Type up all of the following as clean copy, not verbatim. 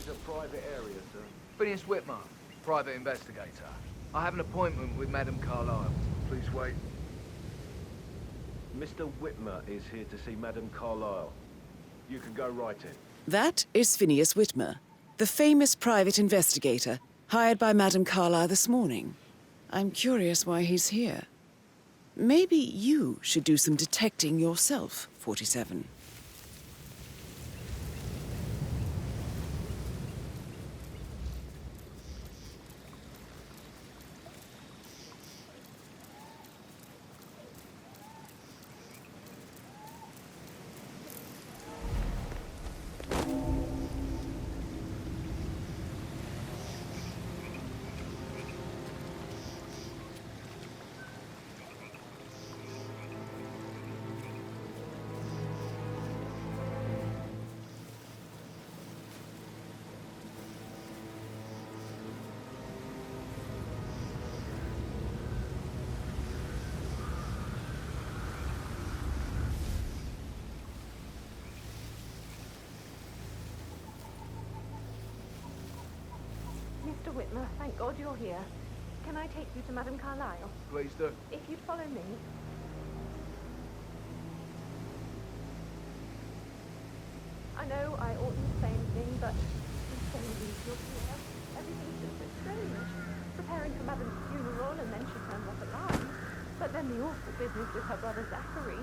is a private area, sir. Phineas Whitmer, private investigator. I have an appointment with Madame Carlyle. Please wait. Mr. Whitmer is here to see Madame Carlyle. You can go right in. That is Phineas Whitmer, the famous private investigator hired by Madame Carlyle this morning. I'm curious why he's here. Maybe you should do some detecting yourself, 47. Mr. Whitmer, thank God you're here. Can I take you to Madame Carlyle? Please do. If you'd follow me. I know I oughtn't say anything, but it's so relieved you're here. Everything's just so strange. Preparing for Madame's funeral, and then she turns up alive. But then the awful business with her brother Zachary.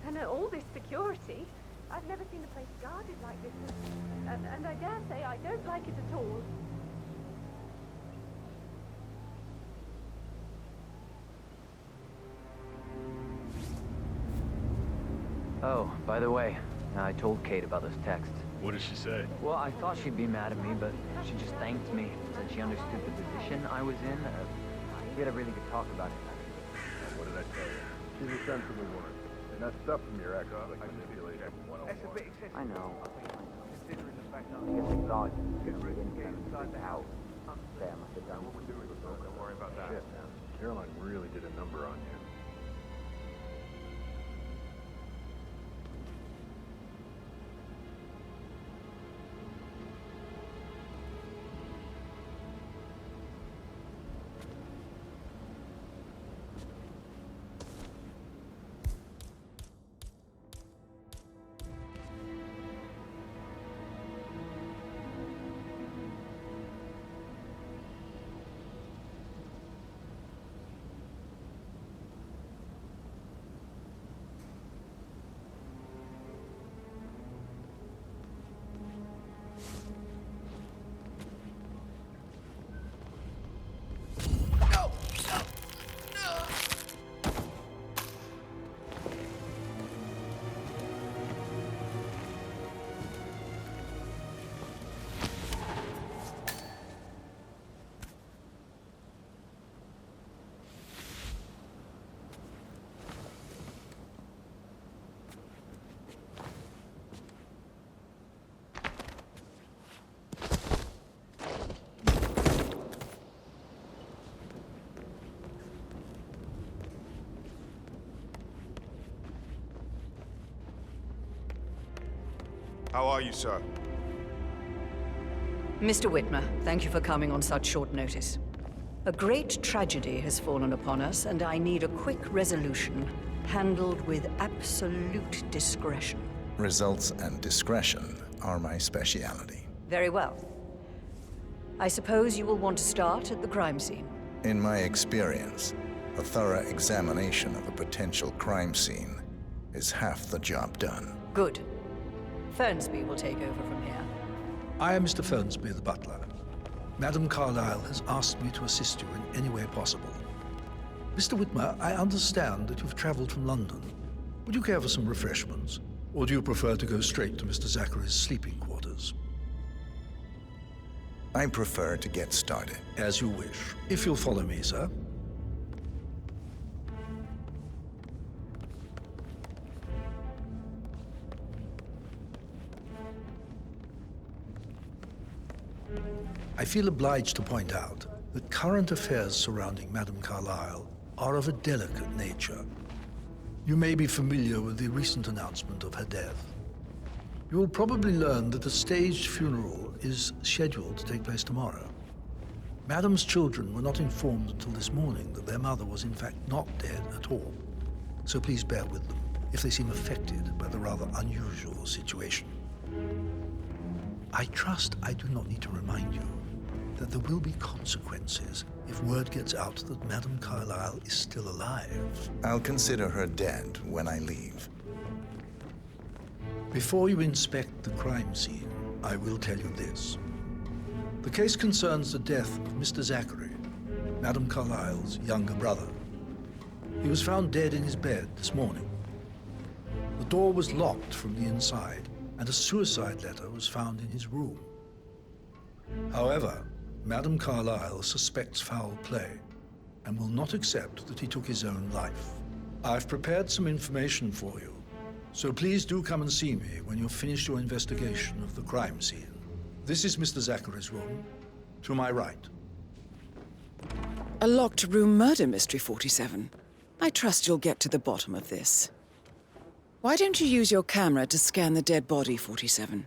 And all this security. I've never seen a place guarded like this. And I dare say I don't like it at all. Oh, by the way, I told Kate about this text. What did she say? Well, I thought she'd be mad at me, but she just thanked me. Said she understood the position I was in. We had a really good talk about it. What did I tell you? She's a sensible woman. And that stuff from your ex is like manipulation. That's a bit excessive. I know. Considering the fact that I guess the guards get inside the house. There, I sit down. Don't worry about that. Shit, man. Caroline really did a number on you. How are you, sir? Mr. Whitmer, thank you for coming on such short notice. A great tragedy has fallen upon us, and I need a quick resolution, handled with absolute discretion. Results and discretion are my speciality. Very well. I suppose you will want to start at the crime scene. In my experience, a thorough examination of a potential crime scene is half the job done. Good. Fernsby will take over from here. I am Mr. Fernsby, the butler. Madame Carlyle has asked me to assist you in any way possible. Mr. Whitmer, I understand that you've traveled from London. Would you care for some refreshments? Or do you prefer to go straight to Mr. Zachary's sleeping quarters? I prefer to get started. As you wish. If you'll follow me, sir. I feel obliged to point out that current affairs surrounding Madame Carlyle are of a delicate nature. You may be familiar with the recent announcement of her death. You will probably learn that a staged funeral is scheduled to take place tomorrow. Madam's children were not informed until this morning that their mother was in fact not dead at all. So please bear with them if they seem affected by the rather unusual situation. I trust I do not need to remind you that there will be consequences if word gets out that Madame Carlyle is still alive. I'll consider her dead when I leave. Before you inspect the crime scene, I will tell you this. The case concerns the death of Mr. Zachary, Madame Carlyle's younger brother. He was found dead in his bed this morning. The door was locked from the inside, and a suicide letter was found in his room. However, Madame Carlyle suspects foul play and will not accept that he took his own life. I've prepared some information for you, so please do come and see me when you've finished your investigation of the crime scene. This is Mr. Zachary's room, to my right. A locked room murder mystery, 47. I trust you'll get to the bottom of this. Why don't you use your camera to scan the dead body, 47?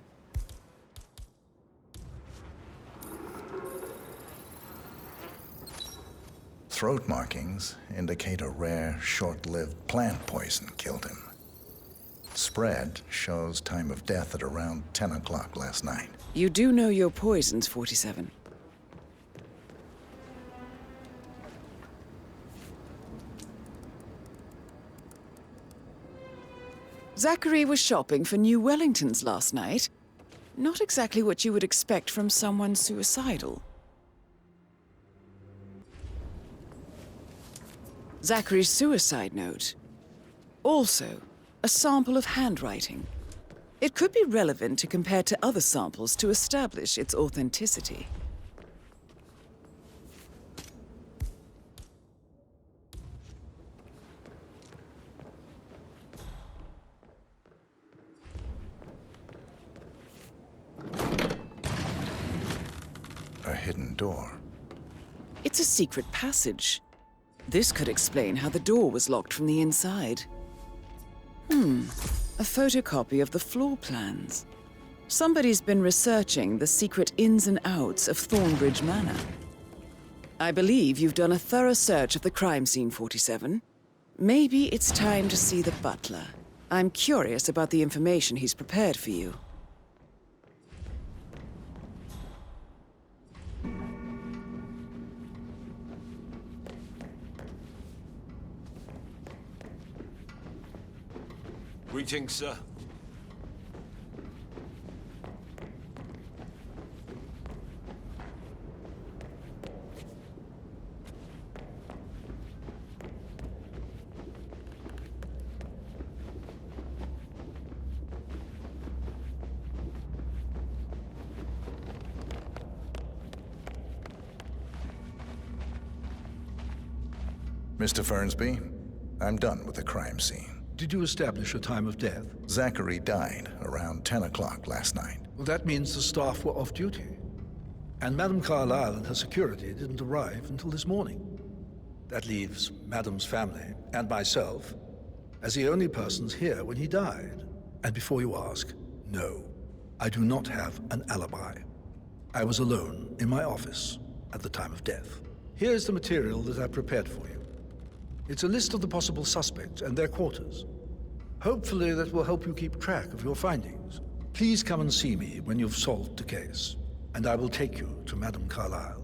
Throat markings indicate a rare, short-lived plant poison killed him. Spread shows time of death at around 10 o'clock last night. You do know your poisons, 47. Zachary was shopping for New Wellingtons last night. Not exactly what you would expect from someone suicidal. Zachary's suicide note. Also, a sample of handwriting. It could be relevant to compare to other samples to establish its authenticity. A hidden door. It's a secret passage. This could explain how the door was locked from the inside. A photocopy of the floor plans. Somebody's been researching the secret ins and outs of Thornbridge Manor. I believe you've done a thorough search of the crime scene, 47. Maybe it's time to see the butler. I'm curious about the information he's prepared for you. Greetings, sir. Mr. Fernsby, I'm done with the crime scene. Did you establish a time of death? Zachary died around 10 o'clock last night. Well, that means the staff were off duty. And Madame Carlyle and her security didn't arrive until this morning. That leaves Madame's family and myself as the only persons here when he died. And before you ask, no, I do not have an alibi. I was alone in my office at the time of death. Here's the material that I prepared for you. It's a list of the possible suspects and their quarters. Hopefully that will help you keep track of your findings. Please come and see me when you've solved the case, and I will take you to Madame Carlyle.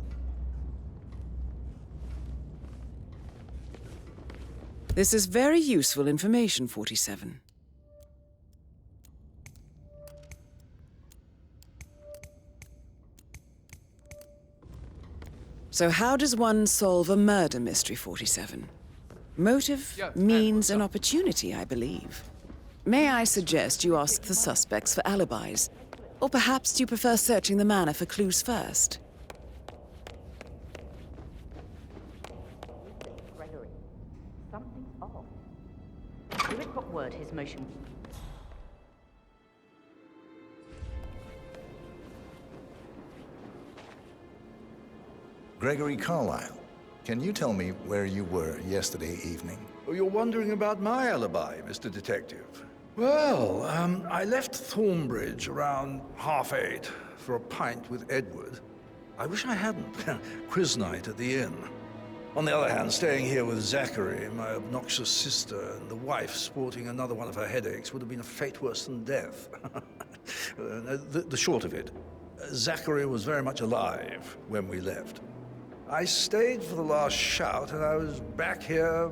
This is very useful information, 47. So how does one solve a murder mystery, 47? Motive, means, and opportunity, I believe. May I suggest you ask the suspects for alibis? Or perhaps you prefer searching the manor for clues first? Gregory, something's off. Hewitt got word his motion. Gregory Carlyle, can you tell me where you were yesterday evening? Oh, you're wondering about my alibi, Mr. Detective. Well, I left Thornbridge around 8:30 for a pint with Edward. I wish I hadn't. Quiz night at the inn. On the other hand, staying here with Zachary, my obnoxious sister, and the wife sporting another one of her headaches would have been a fate worse than death. The short of it, Zachary was very much alive when we left. I stayed for the last shout, and I was back here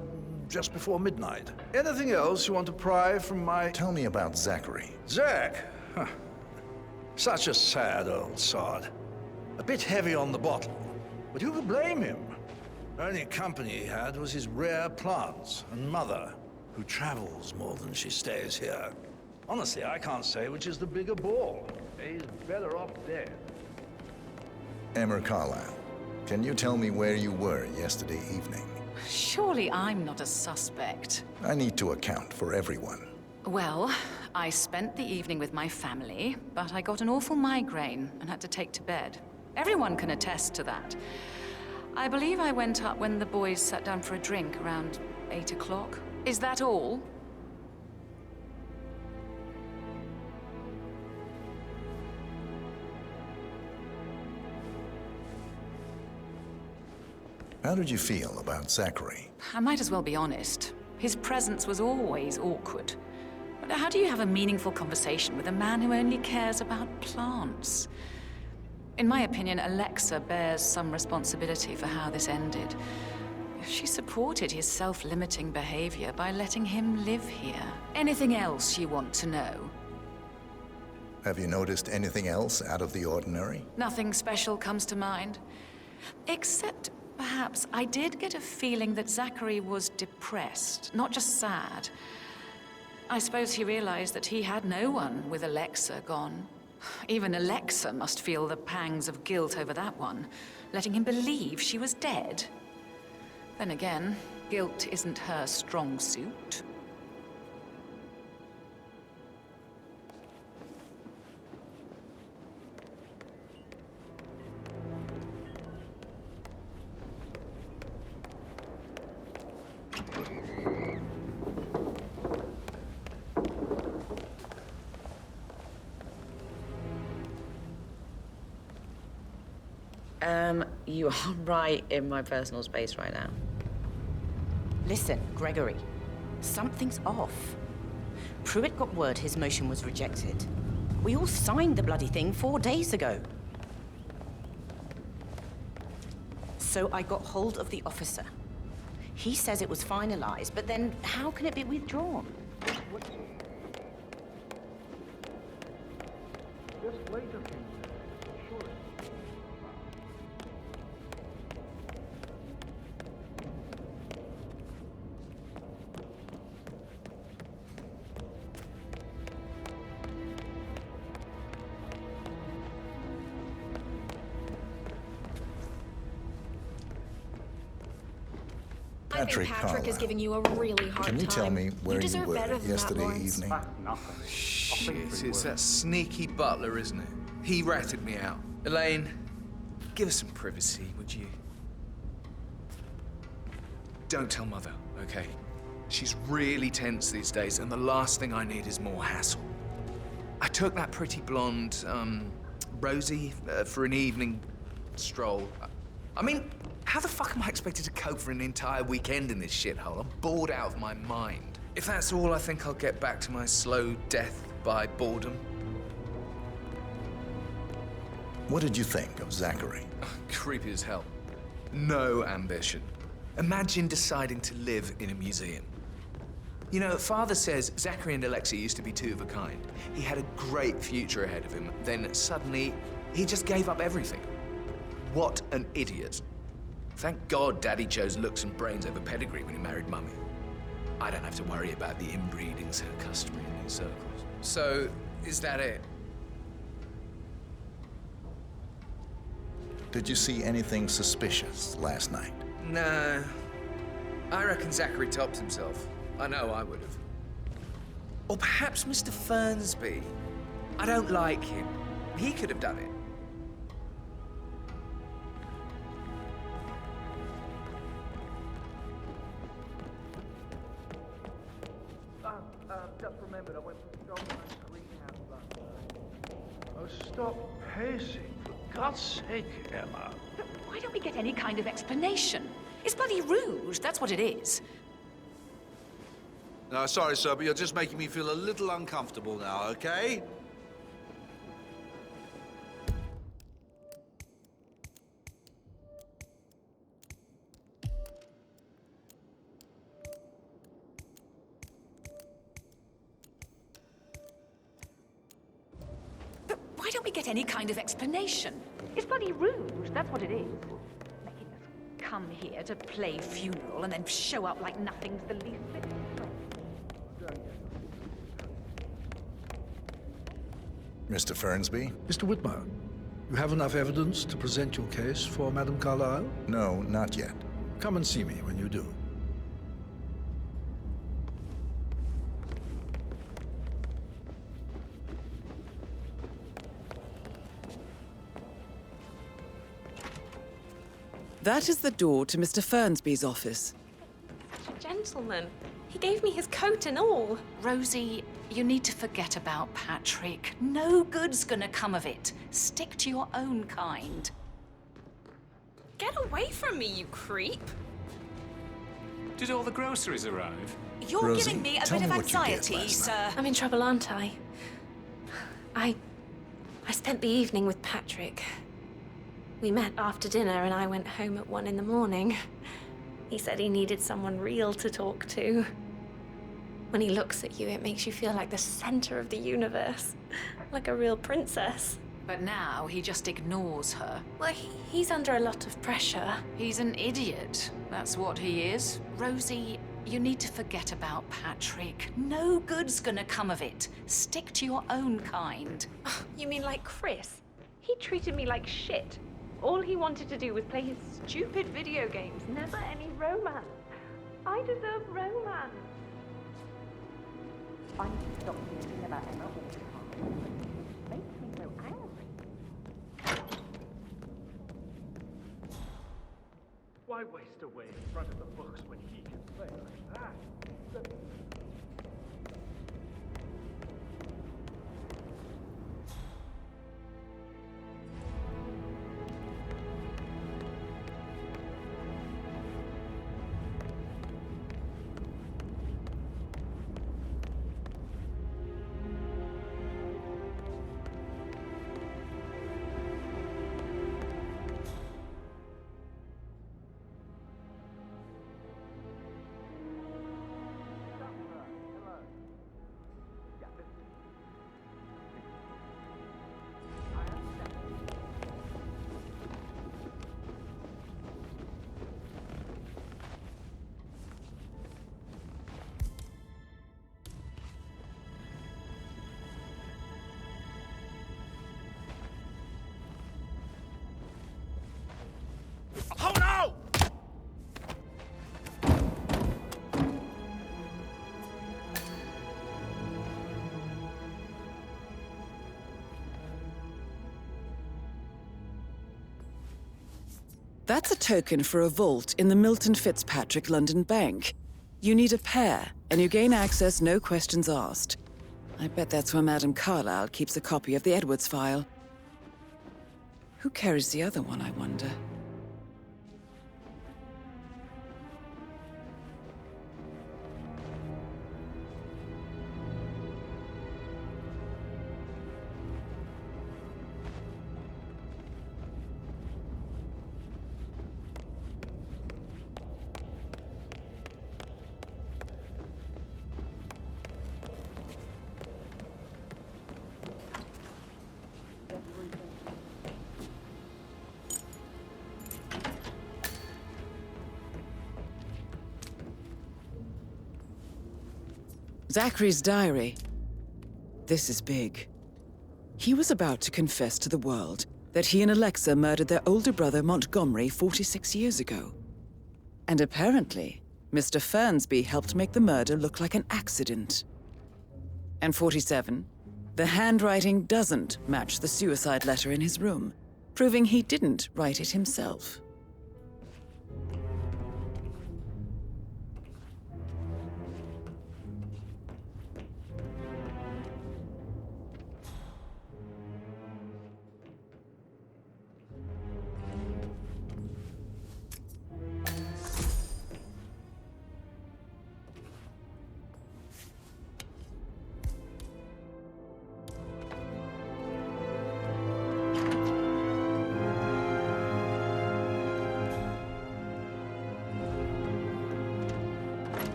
just before midnight. Anything else you want to pry from my... Tell me about Zachary. Zach? Huh. Such a sad old sod. A bit heavy on the bottle, but who could blame him? Only company he had was his rare plants and mother, who travels more than she stays here. Honestly, I can't say which is the bigger ball. He's better off dead. Emma Carlyle, can you tell me where you were yesterday evening? Surely I'm not a suspect. I need to account for everyone. Well, I spent the evening with my family, but I got an awful migraine and had to take to bed. Everyone can attest to that. I believe I went up when the boys sat down for a drink around 8 o'clock. Is that all? How did you feel about Zachary? I might as well be honest. His presence was always awkward. But how do you have a meaningful conversation with a man who only cares about plants? In my opinion, Alexa bears some responsibility for how this ended. She supported his self-limiting behavior by letting him live here. Anything else you want to know? Have you noticed anything else out of the ordinary? Nothing special comes to mind. Except, perhaps, I did get a feeling that Zachary was depressed, not just sad. I suppose he realized that he had no one with Alexa gone. Even Alexa must feel the pangs of guilt over that one, letting him believe she was dead. Then again, guilt isn't her strong suit. You are right in my personal space right now. Listen, Gregory, something's off. Pruitt got word his motion was rejected. We all signed the bloody thing 4 days ago. So I got hold of the officer. He says it was finalized, but then how can it be withdrawn? Just wait a few. Sure. Patrick Patrick is giving you a really hard time. Can you tell me where you were better than yesterday that, Lawrence. evening? Shit, it's that sneaky butler, isn't it? He ratted me out. Elaine, give us some privacy, would you? Don't tell Mother, okay? She's really tense these days, and the last thing I need is more hassle. I took that pretty blonde, Rosie, for an evening stroll. I mean, how the fuck am I expected to cope for an entire weekend in this shithole? I'm bored out of my mind. If that's all, I think I'll get back to my slow death by boredom. What did you think of Zachary? Creepy as hell. No ambition. Imagine deciding to live in a museum. You know, Father says Zachary and Alexa used to be two of a kind. He had a great future ahead of him. Then suddenly, he just gave up everything. What an idiot. Thank God Daddy chose looks and brains over pedigree when he married Mummy. I don't have to worry about the inbreeding so customary in these circles. So, is that it? Did you see anything suspicious last night? No. I reckon Zachary topped himself. I know I would have. Or perhaps Mr. Fernsby. I don't like him. He could have done it. just remembered I went for strong and greenhouse last night. Oh, stop pacing, for God's sake, Emma. Why don't we get any kind of explanation? It's bloody rude, that's what it is. No, sorry, sir, but you're just making me feel a little uncomfortable now, okay? But why don't we get any kind of explanation? It's bloody rude, that's what it is. Making us come here to play funeral and then show up like nothing's the least bit. Mr. Fernsby? Mr. Whitmer, you have enough evidence to present your case for Madame Carlyle? No, not yet. Come and see me when you do. That is the door to Mr. Fernsby's office. Such a gentleman. He gave me his coat and all. Rosie, you need to forget about Patrick. No good's gonna come of it. Stick to your own kind. Get away from me, you creep. Did all the groceries arrive? You're Rosie, giving me a tell bit of me what you did anxiety, last night. sir. I'm in trouble, aren't I? I spent the evening with Patrick. We met after dinner and I went home at 1 in the morning. He said he needed someone real to talk to. When he looks at you, it makes you feel like the center of the universe. Like a real princess. But now he just ignores her. Well, he's under a lot of pressure. He's an idiot. That's what he is. Rosie, you need to forget about Patrick. No good's gonna come of it. Stick to your own kind. Oh, you mean like Chris? He treated me like shit. All he wanted to do was play his stupid video games. Never any romance. I deserve romance. I need to stop thinking about Emma all the time. It makes me so angry. Why waste away in front of the books when he can play like that? Oh no! That's a token for a vault in the Milton Fitzpatrick London Bank. You need a pair, and you gain access no questions asked. I bet that's where Madame Carlyle keeps a copy of the Edwards file. Who carries the other one, I wonder? Zachary's diary. This is big. He was about to confess to the world that he and Alexa murdered their older brother Montgomery 46 years ago. And apparently, Mr. Fernsby helped make the murder look like an accident. And 47, the handwriting doesn't match the suicide letter in his room, proving he didn't write it himself.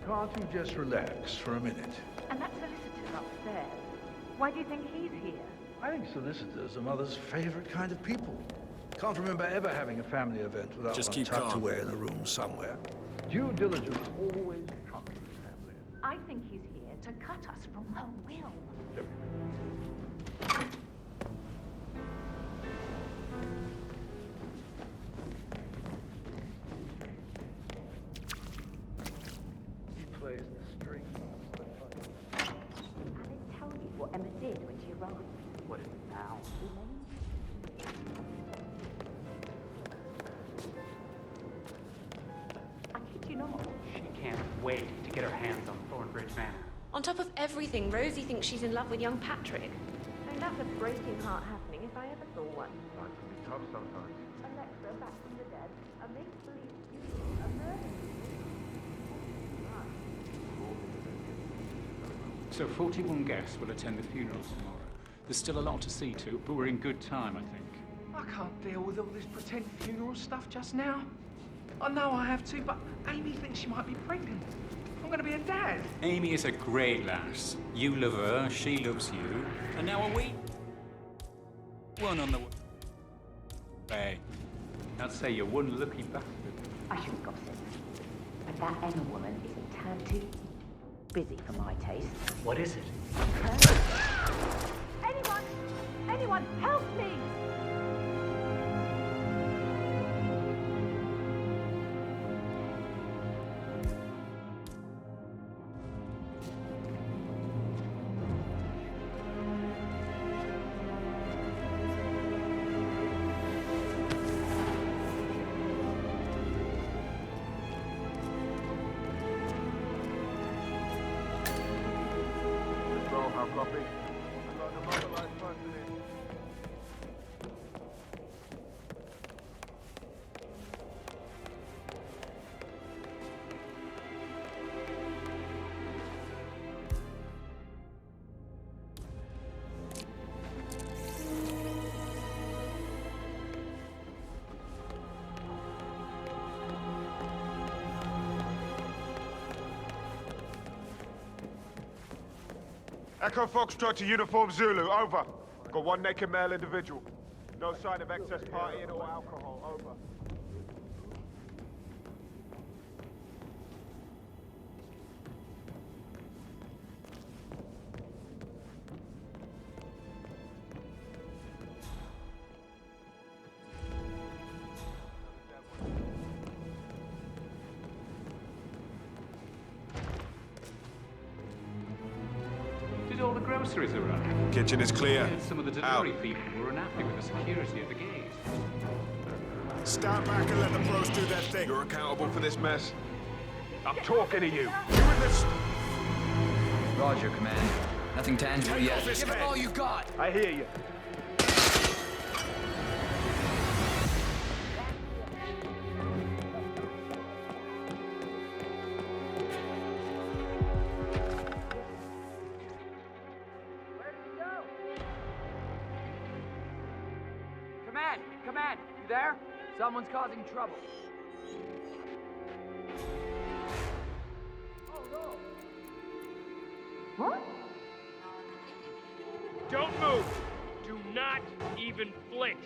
Can't you just relax for a minute? And that solicitor's upstairs. Why do you think he's here? I think solicitors are Mother's favorite kind of people. Can't remember ever having a family event without Just one keep tucked calm. away in a room somewhere. Due diligence always trumps the family. I think he's here to cut us from her will. He plays the strings. I didn't tell you what Emma did when she arrived. What is it now? I kid you not. She can't wait to get her hands on Thornbridge Manor. On top of everything, Rosie thinks she's in love with young Patrick. I mean, that's a breaking heart happening if I ever saw one. Life can be tough sometimes. Alexa back from the dead, a make-believe funeral, a murder. So 41 guests will attend the funeral tomorrow. There's still a lot to see to, but we're in good time, I think. I can't deal with all this pretend funeral stuff just now. I know I have to, but Amy thinks she might be pregnant. I'm gonna be a dad. Amy is a great lass. You love her, she loves you. And now are we? One on the way. Hey, I'd say you're one lucky bastard. I shouldn't gossip. But that Emma woman is a tad too busy for my taste. What is it? Anyone! Anyone, help me! Control, how copy? I've got a mobilized person in. Echo Foxtrot to Uniform Zulu, over. Got one naked male individual. No sign of excess partying or alcohol, over. Did all the groceries arrive? Kitchen is clear. And some of the delivery people were unhappy with the security at the gate. Stand back and let the pros do their thing. You're accountable for this mess. I'm talking to you. You in this? Roger, Command. Nothing tangible yet. Give it all you got. I hear you. Command, you there? Someone's causing trouble. What? Don't move. Do not even flinch.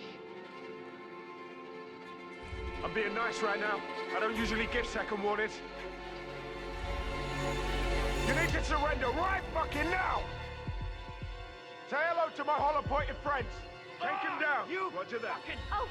I'm being nice right now. I don't usually give second warnings. You need to surrender right fucking now! Say hello to my hollow-pointed friends. Take him down. You Roger that. fucking... Oh!